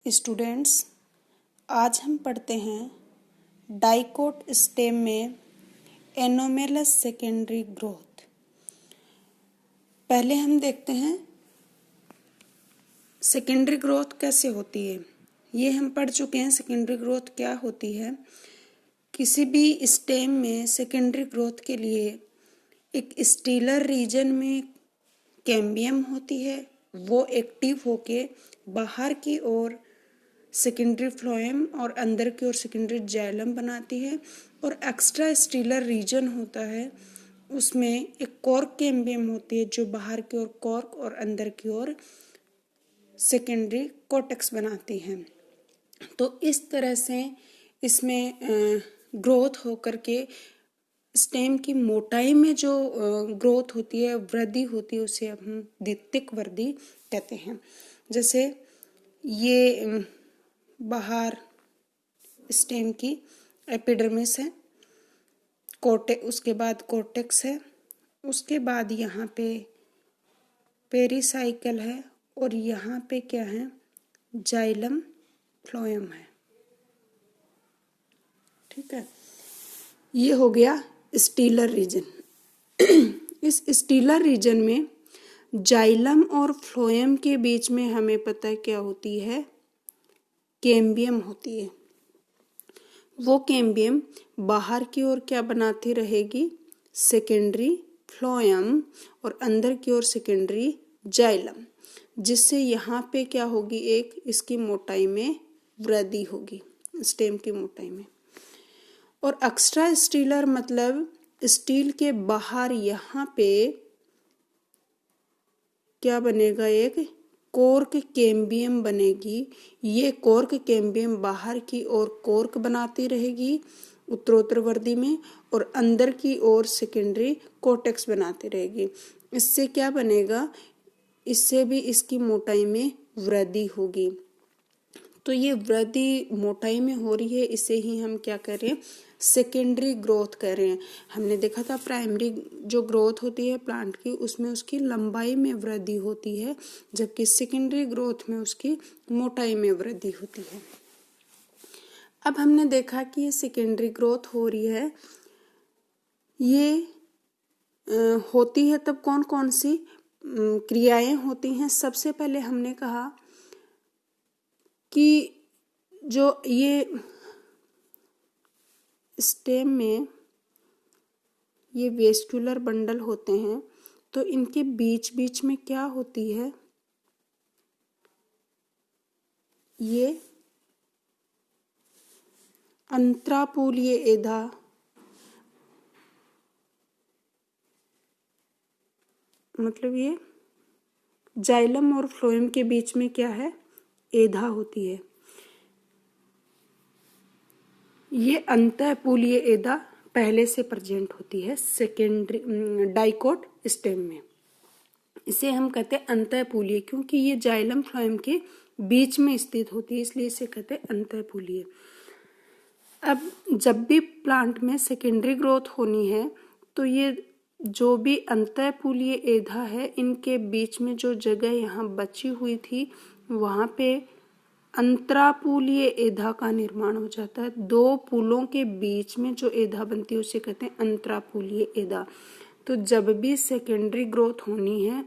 Students, आज हम पढ़ते हैं डाइकोट स्टेम में एनोमेलस सेकेंडरी ग्रोथ। पहले हम देखते हैं सेकेंडरी ग्रोथ कैसे होती है। ये हम पढ़ चुके हैं सेकेंडरी ग्रोथ क्या होती है। किसी भी स्टेम में सेकेंडरी ग्रोथ के लिए एक स्टीलर रीजन में कैम्बियम होती है, वो एक्टिव होके बाहर की ओर सेकेंडरी फ्लोएम और अंदर की ओर सेकेंडरी जाइलम बनाती है, और एक्स्ट्रा स्टीलर रीजन होता है, उसमें एक कॉर्क कैम्बियम होती है जो बाहर की ओर कॉर्क और अंदर की ओर सेकेंडरी कॉर्टेक्स बनाती है। तो इस तरह से इसमें ग्रोथ होकर के स्टेम की मोटाई में जो ग्रोथ होती है, वृद्धि होती है, उसे हम द्वितीयक वृद्धि कहते हैं। जैसे ये बाहर स्टेम की एपिडर्मिस है, उसके बाद कॉर्टेक्स है, उसके बाद यहाँ पे पेरिसाइकल है, और यहाँ पे क्या है, जाइलम फ्लोएम है। ठीक है, ये हो गया स्टीलर रीजन। इस स्टीलर रीजन में जाइलम और फ्लोएम के बीच में हमें पता है क्या होती है, कैम्बियम होती है। वो कैम्बियम बाहर की ओर क्या बनाती रहेगी, सेकेंडरी फ्लोएम, और अंदर की ओर सेकेंडरी जाइलम, जिससे यहाँ पे क्या होगी, एक इसकी मोटाई में वृद्धि होगी, स्टेम की मोटाई में। और एक्स्ट्रा स्टीलर मतलब स्टील के बाहर यहाँ पे क्या बनेगा, एक कॉर्क कैम्बियम बनेगी। ये कॉर्क कैम्बियम बाहर की ओर कॉर्क बनाती रहेगी उत्तरोत्तर वृद्धि में, और अंदर की ओर सेकेंडरी कॉर्टेक्स बनाती रहेगी। इससे क्या बनेगा, इससे भी इसकी मोटाई में वृद्धि होगी। तो ये वृद्धि मोटाई में हो रही है, इसे ही हम क्या कर रहे हैं, सेकेंडरी ग्रोथ कर रहे हैं। हमने देखा था प्राइमरी जो ग्रोथ होती है प्लांट की, उसमें उसकी लंबाई में वृद्धि होती है, जबकि सेकेंडरी ग्रोथ में उसकी मोटाई में वृद्धि होती है। अब हमने देखा कि ये सेकेंडरी ग्रोथ हो रही है, ये होती है तब कौन कौन सी क्रियाएं होती हैं। सबसे पहले हमने कहा कि जो ये स्टेम में ये वेस्कुलर बंडल होते हैं, तो इनके बीच बीच में क्या होती है, ये अंतरापूलीय एधा, मतलब ये जाइलम और फ्लोएम के बीच में क्या है, एधा होती है। ये अंतःपूलीय एधा पहले से प्रेजेंट होती है सेकेंडरी डाइकोट स्टेम में। इसे हम कहते हैं अंतःपूलीय, क्योंकि ये जाइलम फ्लोएम के बीच में स्थित होती है, इसलिए इसे कहते हैं अंतःपूलीय। अब जब भी प्लांट में सेकेंडरी ग्रोथ होनी है, तो ये जो भी अंतःपूलीय एधा है, इनके बीच में जो जगह यहाँ बची हुई थी, वहाँ पे अंतरापूलीय एधा का निर्माण हो जाता है। दो पुलों के बीच में जो एधा बनती है उसे कहते हैं अंतरापूलीय एधा। तो जब भी सेकेंडरी ग्रोथ होनी है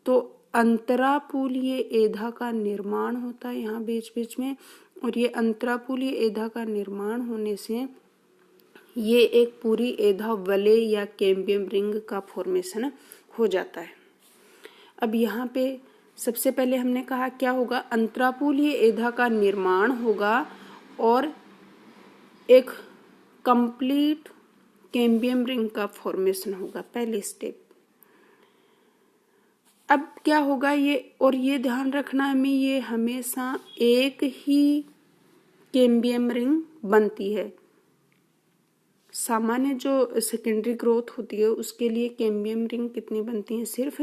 तो अंतरापूलीय एधा का निर्माण होता है यहाँ बीच बीच में, और ये अंतरापूलीय एधा का निर्माण होने से ये एक पूरी एधा वलय या कैम्बियम रिंग का फॉर्मेशन हो जाता है। अब यहाँ पे सबसे पहले हमने कहा क्या होगा, अंतरापूलीय एधा का निर्माण होगा और एक कंप्लीट कैम्बियम रिंग का फॉर्मेशन होगा, पहली स्टेप। अब क्या होगा ये, और ये ध्यान रखना हमें, ये हमेशा एक ही कैम्बियम रिंग बनती है। सामान्य जो सेकेंडरी ग्रोथ होती है उसके लिए कैम्बियम रिंग कितनी बनती है, सिर्फ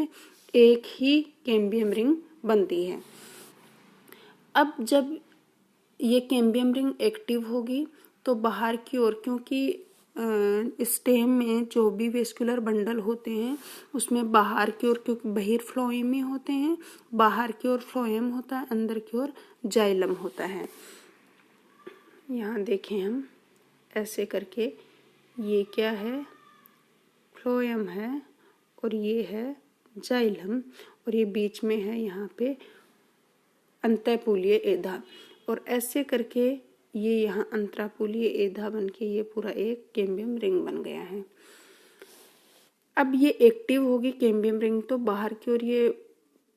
एक ही कैम्बियम रिंग बनती है। अब जब ये कैम्बियम रिंग एक्टिव होगी तो बाहर की ओर, क्योंकि स्टेम में जो भी वेस्कुलर बंडल होते हैं उसमें बाहर की ओर, क्योंकि बहिर फ्लोएम में होते हैं, बाहर की ओर फ्लोएम होता है, अंदर की ओर जाइलम होता है। यहाँ देखें हम ऐसे करके, ये क्या है, फ्लोएम है और ये है जाइलम, और ये बीच में है यहाँ पे अंतःपुलीय एधा, और ऐसे करके ये यहाँ अंतरापुलीय एधा बन के ये पूरा एक कैम्बियम रिंग बन गया है। अब ये एक्टिव होगी कैम्बियम रिंग, तो बाहर की ओर ये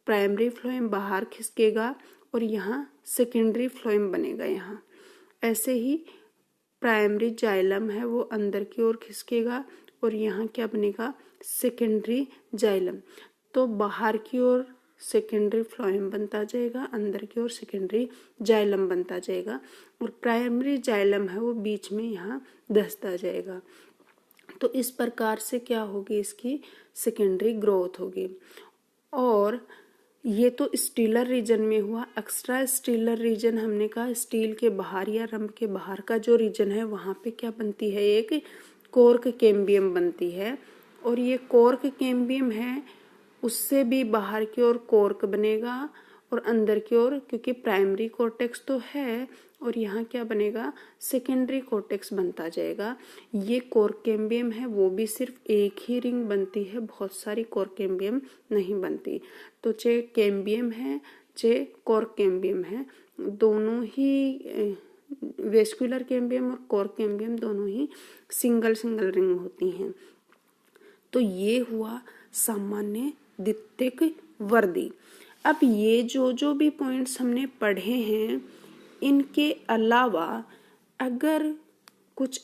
प्राइमरी फ्लोएम बाहर खिसकेगा और यहाँ सेकेंडरी फ्लोएम बनेगा। यहाँ ऐसे ही प्राइमरी जाइलम है वो अंदर की ओर खिसकेगा और यहाँ क्या बनेगा, सेकेंडरी जाइलम। तो बाहर की ओर सेकेंडरी फ्लोएम बनता जाएगा, अंदर की ओर सेकेंडरी जाइलम बनता जाएगा, और प्राइमरी जाइलम है वो बीच में यहाँ धंसता जाएगा। तो इस प्रकार से क्या होगी, इसकी सेकेंडरी ग्रोथ होगी। और ये तो स्टीलर रीजन में हुआ। एक्स्ट्रा स्टीलर रीजन हमने कहा स्टील के बाहर या रंभ के बाहर का जो रीजन है वहाँ पे क्या बनती है, एक कॉर्क कैम्बियम बनती है, और ये कॉर्क कैम्बियम है उससे भी बाहर की ओर कॉर्क बनेगा और अंदर की ओर, क्योंकि प्राइमरी कॉर्टेक्स तो है और यहाँ क्या बनेगा, सेकेंडरी कॉर्टेक्स बनता जाएगा। ये कॉर्क कैम्बियम है वो भी सिर्फ एक ही रिंग बनती है, बहुत सारी कॉर्क कैम्बियम नहीं बनती। तो चाहे कैम्बियम है चाहे कॉर्क कैम्बियम है, दोनों ही वेस्कुलर कैम्बियम और कॉर्क कैम्बियम दोनों ही सिंगल सिंगल रिंग होती हैं। तो ये हुआ सामान्य द्वितीयक वर्दी। अब ये जो भी पॉइंट्स हमने पढ़े हैं, इनके अलावा अगर कुछ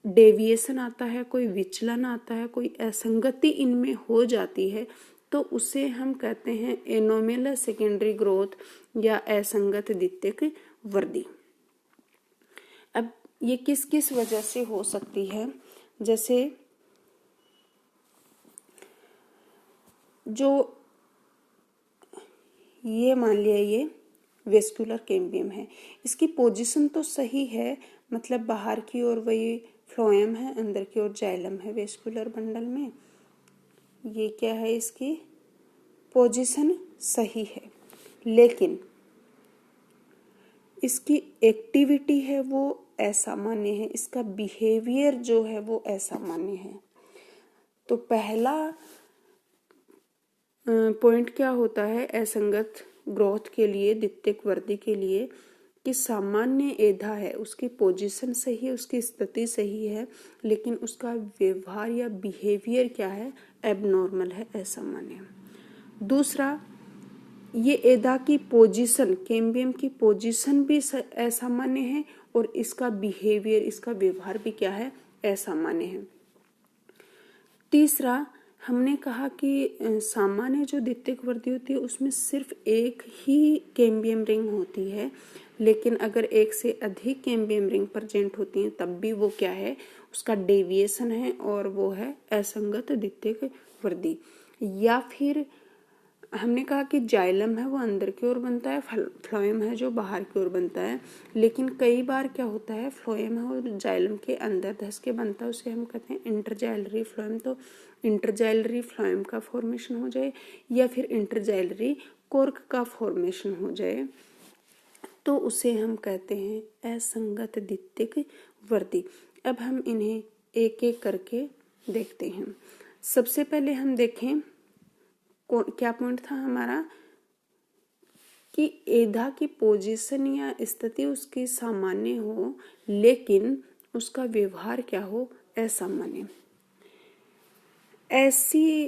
डेविएशन आता है, कोई विचलन आता है, कोई असंगति इनमें हो जाती है, तो उसे हम कहते हैं एनोमेलस सेकेंडरी ग्रोथ या असंगत द्वितीयक वर्दी। अब ये किस किस वजह से हो सकती है, जैसे जो ये मान लिया ये वेस्कुलर कैम्बियम है, इसकी पोजीशन तो सही है, मतलब बाहर की ओर वही फ्लोएम है, अंदर की ओर जाइलम है वेस्कुलर बंडल में। ये क्या है, इसकी पोजीशन सही है, लेकिन इसकी एक्टिविटी है वो असामान्य है, इसका बिहेवियर जो है वो असामान्य है। तो पहला पॉइंट क्या होता है असंगत ग्रोथ के लिए, द्वितीयक वर्दी के लिए, कि सामान्य एधा है, उसकी पोजीशन सही है, उसकी स्थिति सही है, लेकिन उसका व्यवहार या बिहेवियर क्या है, एबनॉर्मल है, असामान्य। दूसरा, ये एधा की पोजीशन, कैम्बियम की पोजीशन भी असामान्य है और इसका बिहेवियर, इसका व्यवहार भी क्या है, असामान्य है। तीसरा, हमने कहा कि सामान्य जो द्वितीयक वर्दी होती है उसमें सिर्फ एक ही कैम्बियम रिंग होती है, लेकिन अगर एक से अधिक कैम्बियम रिंग प्रेजेंट होती हैं तब भी वो क्या है, उसका डेविएशन है और वो है असंगत द्वितीयक वर्दी। या फिर हमने कहा कि जाइलम है वो अंदर की ओर बनता है, फ्लोएम है जो बाहर की ओर बनता है, लेकिन कई बार क्या होता है, फ्लोएम है और जाइलम के अंदर धंस के बनता है, उसे हम कहते हैं इंटरजाइलरी फ्लोएम। तो इंटरजाइलरी फ्लोएम का फॉर्मेशन हो जाए या फिर इंटरजाइलरी कॉर्क का फॉर्मेशन हो जाए, तो उसे हम कहते हैं असंगत द्वितीयक वर्दी। अब हम इन्हें एक एक करके देखते हैं। सबसे पहले हम देखें क्या पॉइंट था हमारा, कि एधा की पोजीशन या स्थिति उसकी सामान्य हो लेकिन उसका व्यवहार क्या हो, असामान्य। ऐसी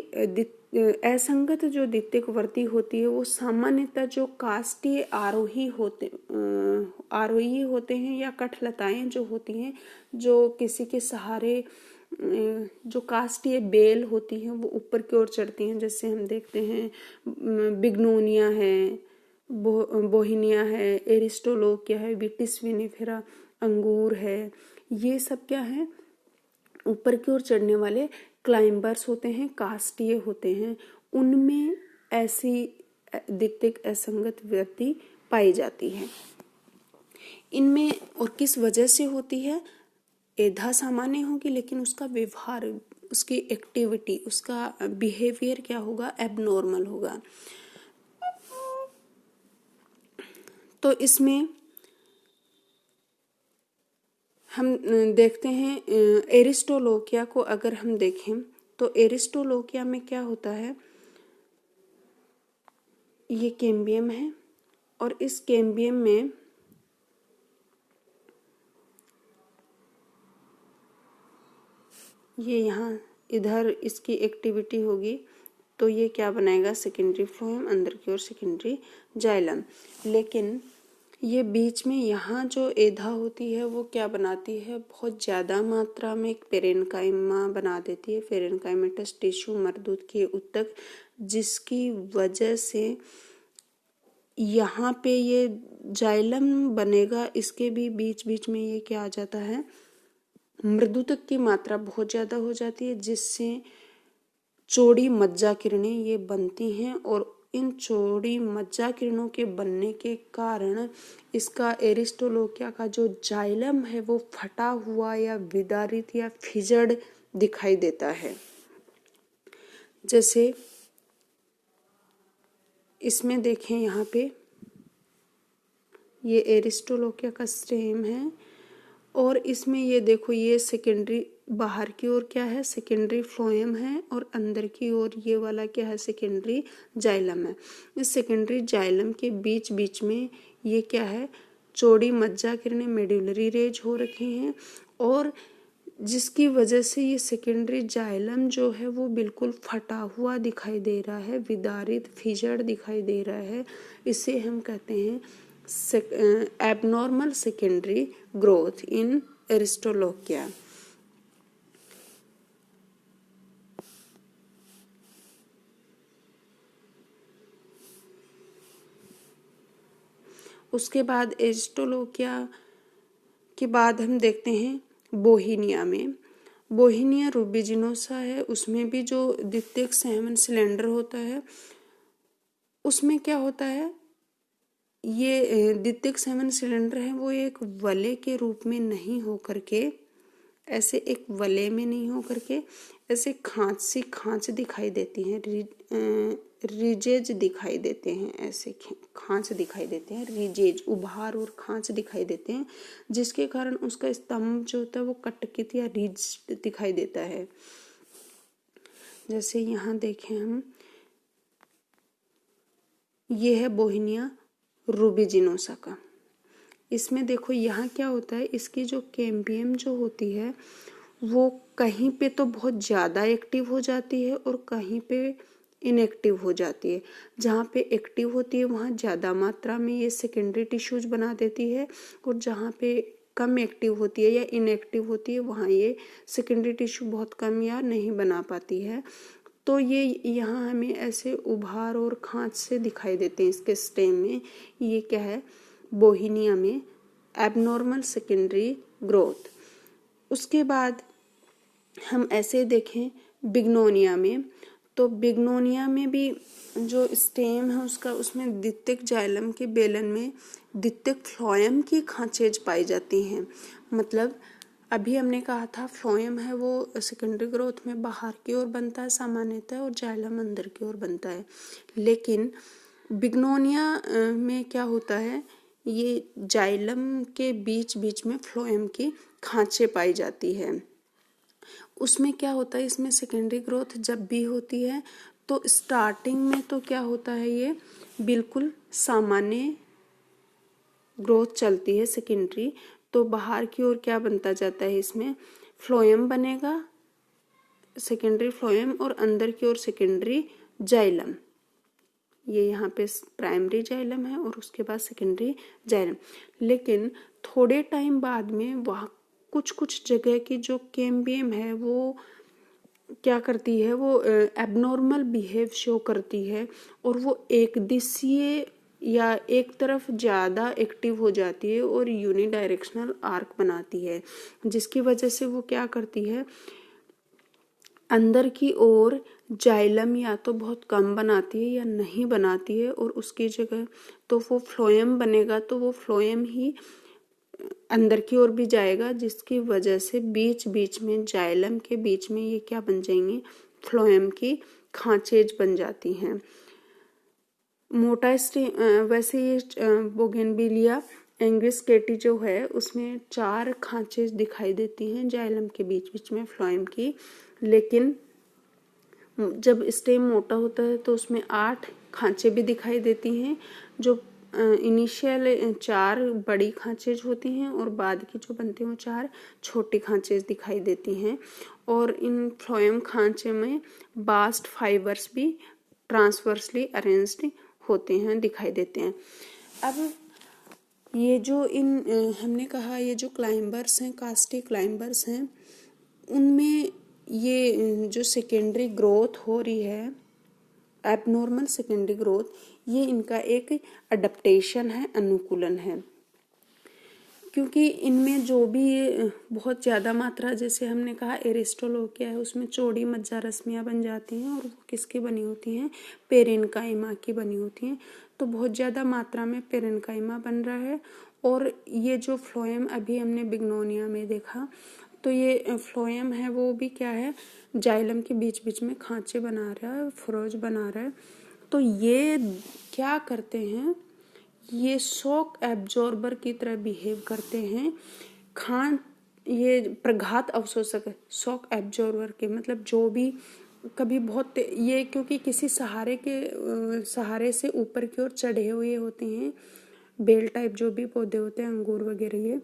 असंगत जो द्वितीयक वर्दी होती है वो सामान्यतः जो काष्ठीय आरोही होते हैं या कठलताएं जो होती हैं, जो किसी के सहारे जो काष्ठीय बेल होती हैं वो ऊपर की ओर चढ़ती हैं, जैसे हम देखते हैं बिग्नोनिया है, बोहिनिया है, एरिस्टोलोकिया है, विटिस विनिफेरा अंगूर है, ये सब क्या है, ऊपर की ओर चढ़ने वाले क्लाइंबर्स होते हैं, काष्ठीय होते हैं, उनमें ऐसी द्वितीयक असंगत वृद्धि पाई जाती है। इनमें और किस वजह से होती है, एधा सामान्य होगी, लेकिन उसका व्यवहार, उसकी एक्टिविटी, उसका बिहेवियर क्या होगा, एबनॉर्मल होगा। तो इसमें हम देखते हैं एरिस्टोलोकिया को अगर हम देखें तो एरिस्टोलोकिया में क्या होता है, ये कैम्बियम है और इस कैम्बियम में ये यहाँ इधर इसकी एक्टिविटी होगी तो ये क्या बनाएगा, सेकेंडरी फ्लोएम, अंदर की ओर सेकेंडरी जाइलम। लेकिन ये बीच में यहाँ जो एधा होती है वो क्या बनाती है, बहुत ज़्यादा मात्रा में एक पेरेन्काइमा बना देती है, पेरेन्काइमेटस टिश्यू मर्दूत के ऊतक, जिसकी वजह से यहाँ पे ये जाइलम बनेगा, इसके भी बीच बीच में ये क्या आ जाता है, मृदुतक की मात्रा बहुत ज़्यादा हो जाती है, जिससे चौड़ी मज्जा किरणें ये बनती हैं और इन चौड़ी मज्जा किरणों के बनने के कारण इसका एरिस्टोलोकिया का जो जाइलम है वो फटा हुआ या विदारित या फिजड़ दिखाई देता है। जैसे इसमें देखें, यहाँ पे ये एरिस्टोलोकिया का स्टेम है और इसमें ये देखो, ये सेकेंडरी, बाहर की ओर क्या है, सेकेंडरी फ्लोएम है और अंदर की ओर ये वाला क्या है, सेकेंडरी जाइलम है। इस सेकेंडरी जाइलम के बीच बीच में ये क्या है, चौड़ी मज्जा किरणें, मेडुलरी रेज हो रखी हैं और जिसकी वजह से ये सेकेंडरी जाइलम जो है वो बिल्कुल फटा हुआ दिखाई दे रहा है, विदारित फिजड़ दिखाई दे रहा है। इसे हम कहते हैं एबनॉर्मल सेकेंडरी ग्रोथ इन एरिस्टोलोकिया। उसके बाद एरिस्टोलोकिया के बाद हम देखते हैं बोहिनिया में। बोहिनिया रूबिजिनोसा है, उसमें भी जो द्वितीयक संवहन सिलेंडर होता है उसमें क्या होता है, ये द्वितीयक संवहन सिलेंडर है वो एक वलय के रूप में नहीं हो करके, ऐसे एक वलय में नहीं हो करके ऐसे खांच सी खांच दिखाई देती हैं, रिजेज दिखाई देते हैं, ऐसे खांच दिखाई देते हैं, रिजेज, उभार और खांच दिखाई देते हैं, जिसके कारण उसका स्तंभ जो होता है वो कटकित या रिज दिखाई देता है। जैसे यहाँ देखें हम, ये है बोहिनिया रूबिजिनोसा का। इसमें देखो यहाँ क्या होता है, इसकी जो कैम्बियम जो होती है वो कहीं पे तो बहुत ज़्यादा एक्टिव हो जाती है और कहीं पे इनएक्टिव हो जाती है। जहाँ पे एक्टिव होती है वहाँ ज़्यादा मात्रा में ये सेकेंडरी टिश्यूज बना देती है और जहाँ पे कम एक्टिव होती है या इनएक्टिव होती है वहाँ ये सेकेंडरी टिश्यू बहुत कम या नहीं बना पाती है। तो ये यहाँ हमें ऐसे उभार और खांच से दिखाई देते हैं इसके स्टेम में। ये क्या है, बोहिनिया में एबनॉर्मल सेकेंडरी ग्रोथ। उसके बाद हम ऐसे देखें बिग्नोनिया में, तो बिग्नोनिया में भी जो स्टेम है उसका, उसमें द्वितीयक जाइलम के बेलन में द्वितीयक फ्लोएम की खांचेज पाई जाती हैं। मतलब अभी हमने कहा था फ्लोएम है वो सेकेंडरी ग्रोथ में बाहर की ओर बनता है सामान्यतः और जाइलम अंदर की ओर बनता है, लेकिन बिग्नोनिया में क्या होता है, ये जाइलम के बीच बीच में फ्लोएम की खांचे पाई जाती है। उसमें क्या होता है, इसमें सेकेंडरी ग्रोथ जब भी होती है तो स्टार्टिंग में तो क्या होता है, ये बिल्कुल सामान्य ग्रोथ चलती है सेकेंडरी, तो बाहर की ओर क्या बनता जाता है, इसमें फ्लोएम बनेगा, सेकेंडरी फ्लोएम, और अंदर की ओर सेकेंडरी जाइलम। ये यहाँ पे प्राइमरी जाइलम है और उसके बाद सेकेंडरी जाइलम। लेकिन थोड़े टाइम बाद में वहाँ कुछ कुछ जगह की जो कैम्बियम है वो क्या करती है, वो एबनॉर्मल बिहेव शो करती है और वो एक दिशीय या एक तरफ ज़्यादा एक्टिव हो जाती है और यूनिडायरेक्शनल आर्क बनाती है, जिसकी वजह से वो क्या करती है, अंदर की ओर जाइलम या तो बहुत कम बनाती है या नहीं बनाती है और उसकी जगह तो वो फ्लोएम बनेगा, तो वो फ्लोएम ही अंदर की ओर भी जाएगा, जिसकी वजह से बीच बीच में जाइलम के बीच में ये क्या बन जाएंगे, फ्लोएम की खांचेज बन जाती हैं। मोटा वैसे ये बोगेनविलिया एंगिस्केटी जो है उसमें 4 खांचे दिखाई देती हैं जाइलम के बीच बीच में फ्लोएम की, लेकिन जब स्टेम मोटा होता है तो उसमें 8 खांचे भी दिखाई देती हैं। जो इनिशियल 4 बड़ी खांचेज होती हैं और बाद की जो बनती हैं वो 4 छोटी खांचेज दिखाई देती हैं। और इन फ्लोएम खांचे में बास्ट फाइबर्स भी ट्रांसवर्सली अरेंज्ड होते हैं, दिखाई देते हैं। अब ये जो हमने कहा ये जो क्लाइंबर्स हैं, कास्टी क्लाइंबर्स हैं, उनमें ये जो सेकेंडरी ग्रोथ हो रही है, एबनॉर्मल सेकेंडरी ग्रोथ, ये इनका एक अडप्टेशन है, अनुकूलन है। क्योंकि इनमें जो भी बहुत ज़्यादा मात्रा, जैसे हमने कहा एरिस्टोलोकिया है, उसमें चौड़ी मज्जा रश्मियाँ बन जाती हैं और किसकी बनी होती हैं, पेरेन्काइमा की बनी होती हैं। तो बहुत ज़्यादा मात्रा में पेरेन्काइमा बन रहा है। और ये जो फ्लोएम अभी हमने बिग्नोनिया में देखा, तो ये फ्लोएम है वो भी क्या है, जाइलम के बीच बीच में खांचे बना रहा है, फरोज बना रहा है। तो ये क्या करते हैं, ये शॉक एब्जॉर्बर की तरह बिहेव करते हैं। ये प्रघात अवशोषक शॉक एब्जॉर्बर के मतलब जो भी कभी बहुत ये, क्योंकि किसी सहारे से ऊपर की ओर चढ़े हुए होते हैं, बेल टाइप जो भी पौधे होते हैं, अंगूर वगैरह ये,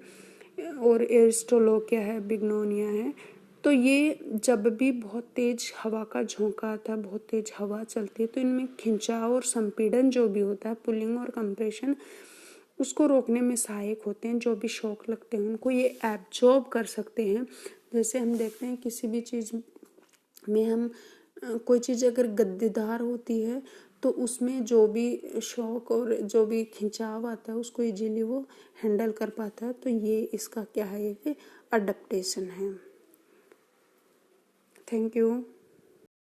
और एरिस्टोलोकिया है, बिग्नोनिया है। तो ये जब भी बहुत तेज हवा का झोंका आता है, बहुत तेज हवा चलती है, तो इनमें खिंचाव और संपीड़न जो भी होता है, पुलिंग और कंप्रेशन, उसको रोकने में सहायक होते हैं। जो भी शॉक लगते हैं उनको ये एब्जॉर्ब कर सकते हैं। जैसे हम देखते हैं किसी भी चीज़ में हम कोई चीज़ अगर गद्देदार होती है तो उसमें जो भी शॉक और जो भी खिंचाव आता है उसको इजीली वो हैंडल कर पाता है। तो ये इसका क्या है, ये अडप्टेशन है। Thank you.